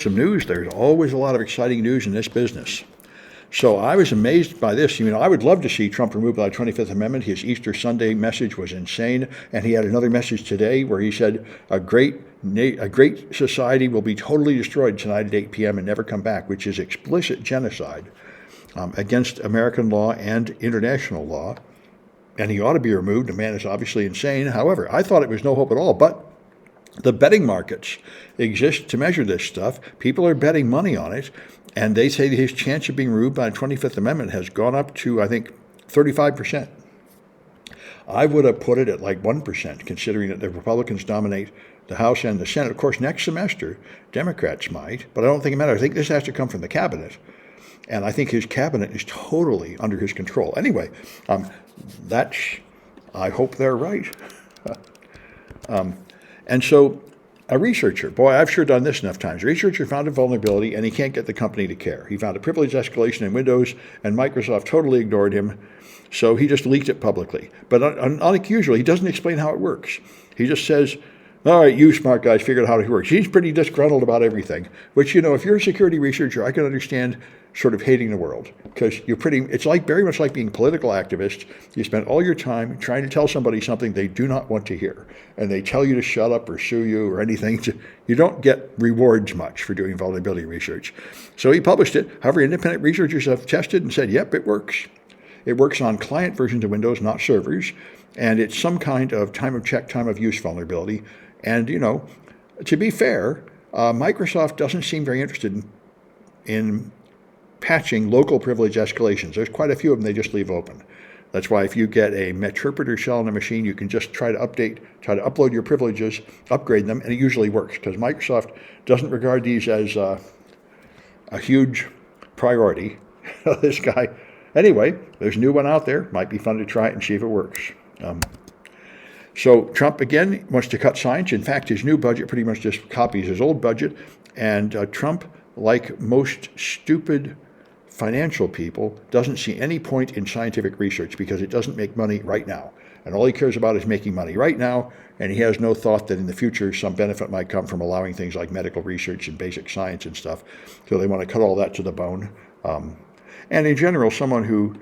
some news. There's always a lot of exciting news in this business. So I was amazed by this. I would love to see Trump removed by the 25th Amendment. His Easter Sunday message was insane. And he had another message today where he said a great society will be totally destroyed tonight at 8 p.m. and never come back, which is explicit genocide against American law and international law. And he ought to be removed. The man is obviously insane. However, I thought it was no hope at all. But the betting markets exist to measure this stuff. People are betting money on it. And they say that his chance of being removed by the 25th Amendment has gone up to, I think, 35%. I would have put it at like 1%, considering that the Republicans dominate the House and the Senate. Of course, next semester, Democrats might, but I don't think it matters. I think this has to come from the cabinet. And I think his cabinet is totally under his control. Anyway, I hope they're right. And so a researcher, boy, I've sure done this enough times. A researcher found a vulnerability, and he can't get the company to care. He found a privilege escalation in Windows, and Microsoft totally ignored him, so he just leaked it publicly. But unlike usual, he doesn't explain how it works. He just says, all right, you smart guys figured out how it works. He's pretty disgruntled about everything, which, if you're a security researcher, I can understand sort of hating the world, because it's very much like being a political activist. You spend all your time trying to tell somebody something they do not want to hear, and they tell you to shut up or sue you or anything. You don't get rewards much for doing vulnerability research. So he published it. However, independent researchers have tested and said, yep, it works. It works on client versions of Windows, not servers, and it's some kind of time of check, time of use vulnerability. And, to be fair, Microsoft doesn't seem very interested in patching local privilege escalations. There's quite a few of them they just leave open. That's why if you get a Meterpreter shell on a machine, you can just try to upload your privileges, upgrade them, and it usually works, because Microsoft doesn't regard these as a huge priority. This guy. Anyway, there's a new one out there. Might be fun to try it and see if it works. So Trump, again, wants to cut science. In fact, his new budget pretty much just copies his old budget. And Trump, like most stupid financial people, doesn't see any point in scientific research because it doesn't make money right now. And all he cares about is making money right now, and he has no thought that in the future some benefit might come from allowing things like medical research and basic science and stuff. So they want to cut all that to the bone. And in general, someone who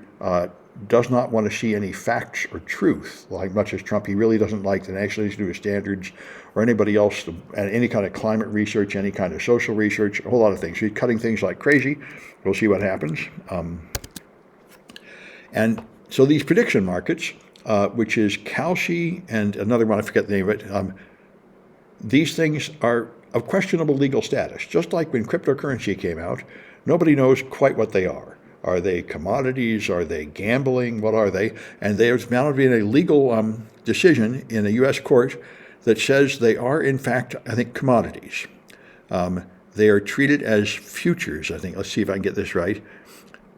does not want to see any facts or truth, like much as Trump, he really doesn't like the National Institute of Standards or anybody else, any kind of climate research, any kind of social research, a whole lot of things. He's cutting things like crazy. We'll see what happens. And so these prediction markets, which is Kalshi and another one, I forget the name of it, these things are of questionable legal status. Just like when cryptocurrency came out, nobody knows quite what they are. Are they commodities? Are they gambling? What are they? And there's now been a legal decision in a U.S. court that says they are, in fact, I think, commodities. They are treated as futures, I think. Let's see if I can get this right.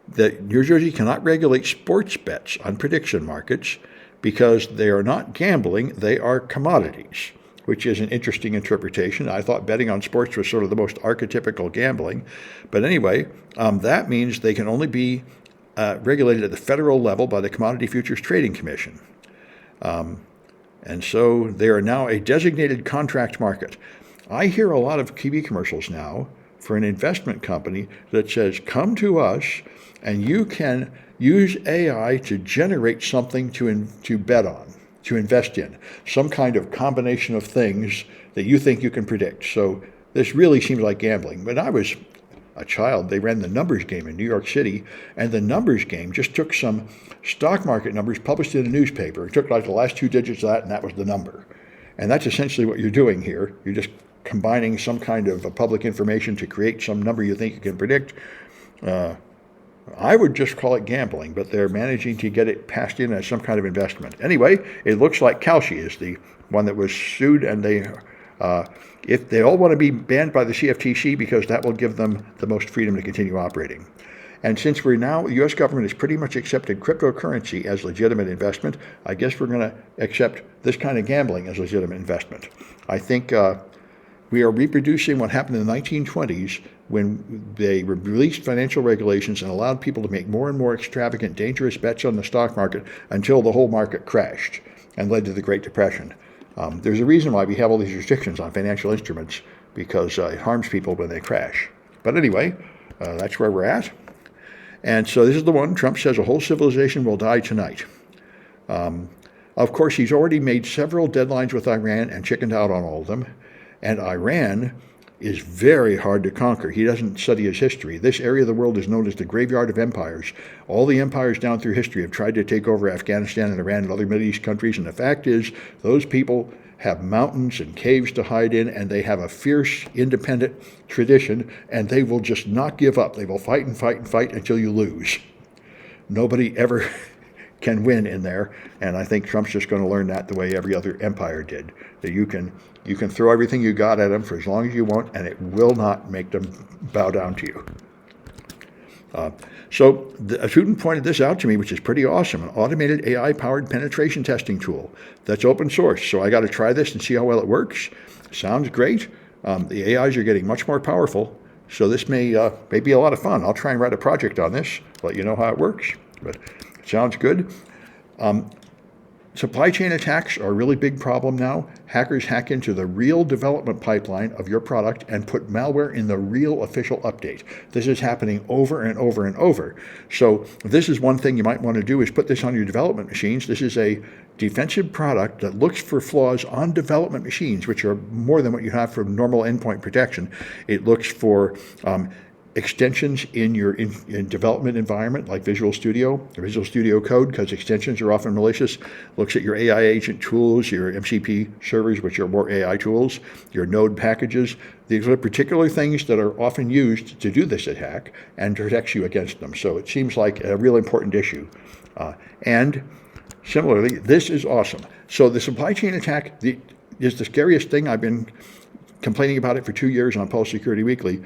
That New Jersey cannot regulate sports bets on prediction markets because they are not gambling, they are commodities, which is an interesting interpretation. I thought betting on sports was sort of the most archetypical gambling. But anyway, that means they can only be regulated at the federal level by the Commodity Futures Trading Commission. And so they are now a designated contract market. I hear a lot of TV commercials now for an investment company that says, come to us and you can use AI to generate something to bet on, to invest in, some kind of combination of things that you think you can predict. So this really seems like gambling. When I was a child, they ran the numbers game in New York City, and the numbers game just took some stock market numbers published in a newspaper. It took like the last two digits of that, and that was the number. And that's essentially what you're doing here. You're just combining some kind of public information to create some number you think you can predict. I would just call it gambling, but they're managing to get it passed in as some kind of investment. Anyway, it looks like Kalshi is the one that was sued, and if they all want to be banned by the CFTC because that will give them the most freedom to continue operating. And since the U.S. government has pretty much accepted cryptocurrency as legitimate investment, I guess we're going to accept this kind of gambling as legitimate investment. I think we are reproducing what happened in the 1920s when they released financial regulations and allowed people to make more and more extravagant, dangerous bets on the stock market until the whole market crashed and led to the Great Depression. There's a reason why we have all these restrictions on financial instruments because it harms people when they crash. But anyway, that's where we're at. And so this is the one. Trump says a whole civilization will die tonight. Of course, he's already made several deadlines with Iran and chickened out on all of them. And Iran is very hard to conquer. He doesn't study his history. This area of the world is known as the graveyard of empires. All the empires down through history have tried to take over Afghanistan and Iran and other Middle East countries. And the fact is, those people have mountains and caves to hide in, and they have a fierce, independent tradition, and they will just not give up. They will fight and fight and fight until you lose. Nobody ever can win in there, and I think Trump's just going to learn that the way every other empire did. That you can throw everything you got at them for as long as you want, and it will not make them bow down to you. So a student pointed this out to me, which is pretty awesome, an automated AI-powered penetration testing tool that's open source. So I got to try this and see how well it works. Sounds great. The AIs are getting much more powerful, so this may be a lot of fun. I'll try and write a project on this, let you know how it works. But it sounds good. Supply chain attacks are a really big problem now. Hackers hack into the real development pipeline of your product and put malware in the real official update. This is happening over and over and over. So this is one thing you might want to do, is put this on your development machines. This is a defensive product that looks for flaws on development machines, which are more than what you have from normal endpoint protection. It looks for extensions in your in development environment, like Visual Studio or Visual Studio Code, because extensions are often malicious. Looks at your AI agent tools, your MCP servers, which are more AI tools, your node packages. These are particular things that are often used to do this attack and protects you against them. So it seems like a real important issue. And similarly, this is awesome. So the supply chain attack is the scariest thing. I've been complaining about it for 2 years on Pulse Security Weekly.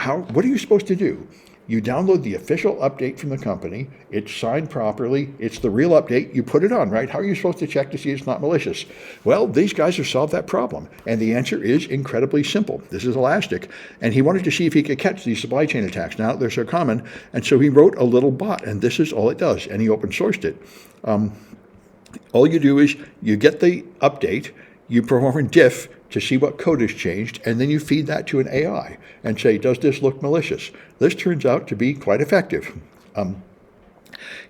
What are you supposed to do? You download the official update from the company. It's signed properly. It's the real update. You put it on, right? How are you supposed to check to see it's not malicious? Well, these guys have solved that problem. And the answer is incredibly simple. This is Elastic. And he wanted to see if he could catch these supply chain attacks. Now they're so common. And so he wrote a little bot. And this is all it does. And he open sourced it. All you do is you get the update. You perform a diff to see what code has changed, and then you feed that to an AI and say, does this look malicious? This turns out to be quite effective.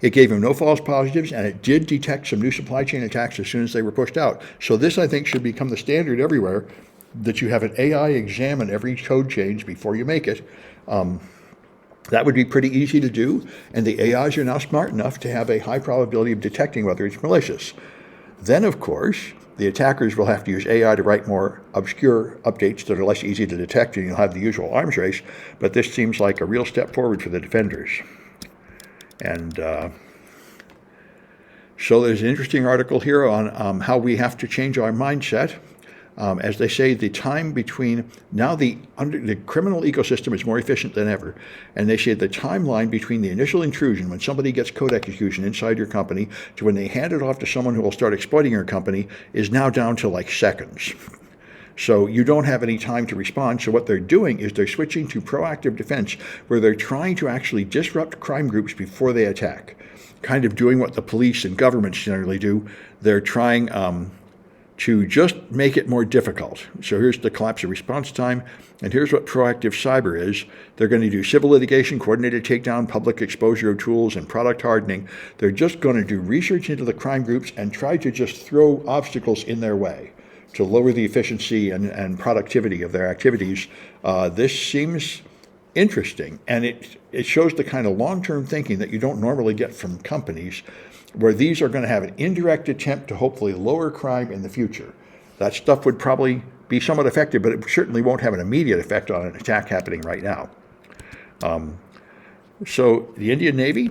It gave him no false positives, and it did detect some new supply chain attacks as soon as they were pushed out. So this, I think, should become the standard everywhere, that you have an AI examine every code change before you make it. That would be pretty easy to do, and the AIs are now smart enough to have a high probability of detecting whether it's malicious. Then, of course, the attackers will have to use AI to write more obscure updates that are less easy to detect, and you'll have the usual arms race. But this seems like a real step forward for the defenders. And so there's an interesting article here on how we have to change our mindset. As they say, the time between now the criminal ecosystem is more efficient than ever, and they say the timeline between the initial intrusion, when somebody gets code execution inside your company, to when they hand it off to someone who will start exploiting your company, is now down to like seconds. So you don't have any time to respond. So what they're doing is they're switching to proactive defense, where they're trying to actually disrupt crime groups before they attack, kind of doing what the police and governments generally do. They're trying to just make it more difficult. So here's the collapse of response time, and here's what proactive cyber is. They're going to do civil litigation, coordinated takedown, public exposure of tools, and product hardening. They're just going to do research into the crime groups and try to just throw obstacles in their way to lower the efficiency and productivity of their activities. This seems interesting, and it shows the kind of long-term thinking that you don't normally get from companies, where these are going to have an indirect attempt to hopefully lower crime in the future. That stuff would probably be somewhat effective, but it certainly won't have an immediate effect on an attack happening right now. So the Indian Navy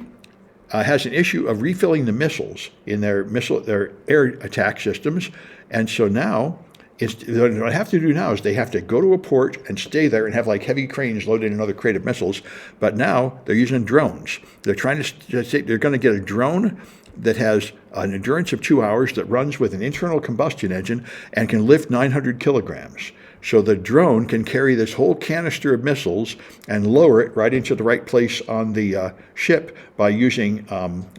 has an issue of refilling the missiles in their air attack systems, and so now what they have to do now is they have to go to a port and stay there and have like heavy cranes loaded another crate of missiles. But now they're using drones. They're trying to say they're going to get a drone that has an endurance of 2 hours, that runs with an internal combustion engine and can lift 900 kilograms. So the drone can carry this whole canister of missiles and lower it right into the right place on the ship by using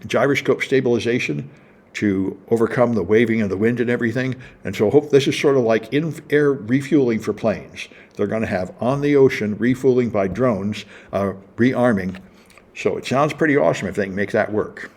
gyroscope stabilization to overcome the waving of the wind and everything. And so I hope this is sort of like in-air refueling for planes. They're going to have on the ocean refueling by drones, rearming. So it sounds pretty awesome if they can make that work.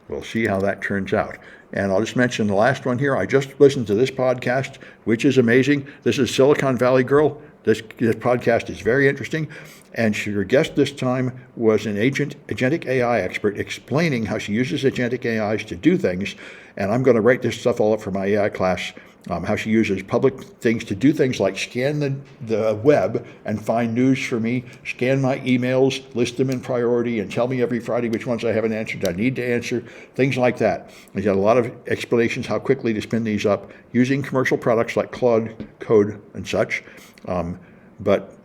We'll see how that turns out. And I'll just mention the last one here. I just listened to this podcast, which is amazing. This is Silicon Valley Girl. This podcast is very interesting. And her guest this time was an agentic AI expert explaining how she uses agentic AIs to do things. And I'm going to write this stuff all up for my AI class, how she uses public things to do things like scan the web and find news for me, scan my emails, list them in priority, and tell me every Friday which ones I haven't answered I need to answer, things like that. She's got a lot of explanations how quickly to spin these up using commercial products like Claude Code and such. But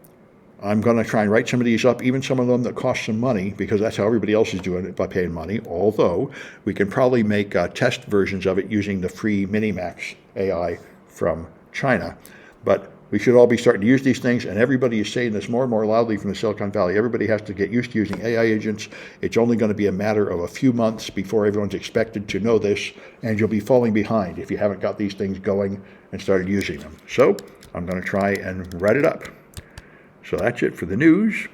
I'm going to try and write some of these up, even some of them that cost some money, because that's how everybody else is doing it, by paying money, although we can probably make test versions of it using the free Minimax AI from China. But we should all be starting to use these things, and everybody is saying this more and more loudly from the Silicon Valley. Everybody has to get used to using AI agents. It's only going to be a matter of a few months before everyone's expected to know this, and you'll be falling behind if you haven't got these things going and started using them. So I'm going to try and write it up. So that's it for the news.